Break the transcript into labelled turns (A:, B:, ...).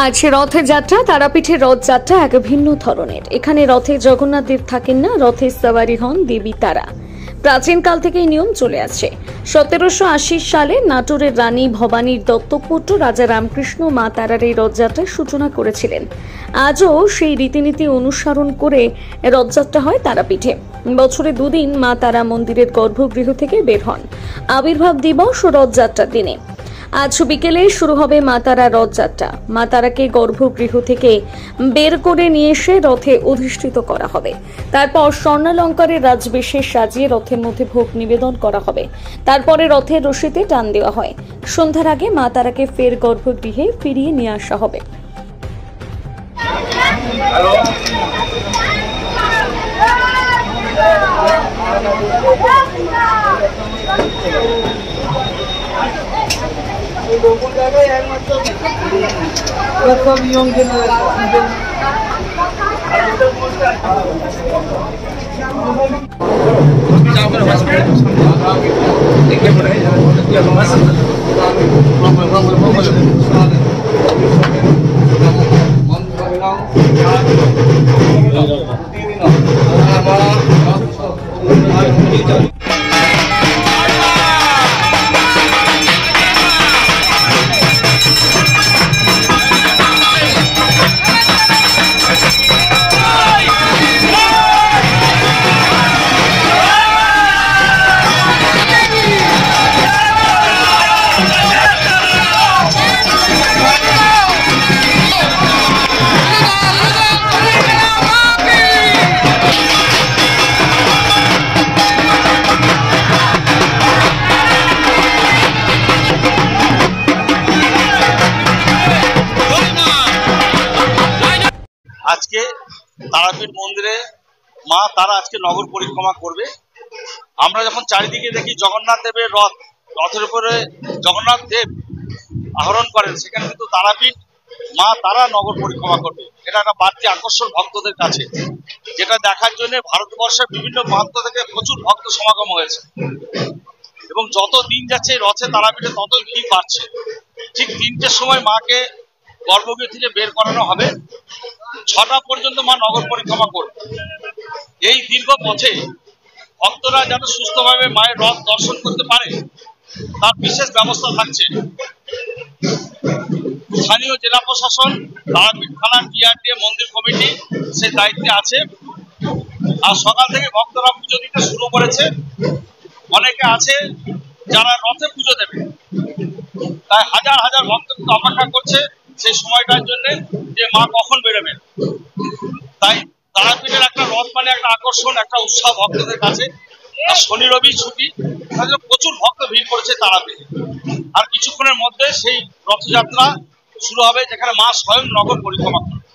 A: আজ রথযাত্রা তারাপীঠের রথযাত্রা এক ভিন্ন ধরনের। এখানে রথে জগন্নাথ দেব থাকেন না, রথে সওয়ারি হন দেবী তারা। প্রাচীনকাল থেকেই নিয়ম চলে আসছে। 1780 সালে নাটোরের রানী ভবানীর দত্তকপুত্র রাজা রামকৃষ্ণ মা তারার এই রথযাত্রার সূচনা করেছিলেন। আজও সেই রীতিনীতি অনুসরণ করে রথযাত্রা হয় তারাপীঠে। বছরে দুদিন মা তারা মন্দিরের গর্ভগৃহ থেকে বের হন আবির্ভাব দিবস ও রথযাত্রার দিনে। আজ বিকেলে শুরু হবে মা তারা রথযাত্রা। মা তারাকে গর্ভগৃহ থেকে বের করে নিয়ে এসে রথে অধিষ্ঠিত করা হবে। তারপর স্বর্ণালঙ্কারের রাজবেশে সাজিয়ে রথের মধ্যে ভোগ নিবেদন করা হবে। তারপরে রথের রশিতে টান দেওয়া হয়। সন্ধ্যার আগে মা তারাকে ফের গর্ভগৃহে ফিরিয়ে নিয়ে আসা হবে।
B: আজকে তারাপীঠ মন্দিরে মা তারা আজকে নগর পরিক্রমা করবে। আমরা যখন চারিদিকে দেখি জগন্নাথ দেবের রথের উপরে জগন্নাথ দেব আহরণ করেন, সেখানে কিন্তু তারাপীঠ মা তারা নগর পরিক্রমা করবে। এটা একটা বাড়তি আকর্ষণ ভক্তদের কাছে, যেটা দেখার জন্য ভারতবর্ষের বিভিন্ন প্রান্ত থেকে প্রচুর ভক্ত সমাগম হয়েছে। এবং যত দিন যাচ্ছে রথে তারাপীঠে ততই ভিড় বাড়ছে। ঠিক 3টের সময় মাকে গর্ভগৃহ থেকে বের করানো হবে। 6টা পর্যন্ত মা নগর পরিক্রমা করবে। এই দীর্ঘ পথে ভক্তরা যেন সুস্থভাবে মায়ের রথ দর্শন করতে পারে তার বিশেষ ব্যবস্থা থাকছে। স্থানীয় জেলা প্রশাসন, তারাপীঠ থানা, টিআরটিএ, মন্দির কমিটি সেই দায়িত্বে আছে। আর সকাল থেকে ভক্তরা পুজো দিতে শুরু করেছে। অনেকে আছে যারা রথে পুজো দেবে, তাই হাজার হাজার ভক্ত অপেক্ষা করছে সেই সময়টার জন্য যে মা কখন বেরোবেন। তাই তারাপীঠের একটা রথ মানে একটা আকর্ষণ, একটা উৎসাহ ভক্তদের কাছে। শনি রবি ছুটি, প্রচুর ভক্ত ভিড় করেছে তারাপীঠে। আর কিছুক্ষণের মধ্যে সেই রথযাত্রা শুরু হবে, যেখানে মা স্বয়ং নগর পরিক্রমা করবে।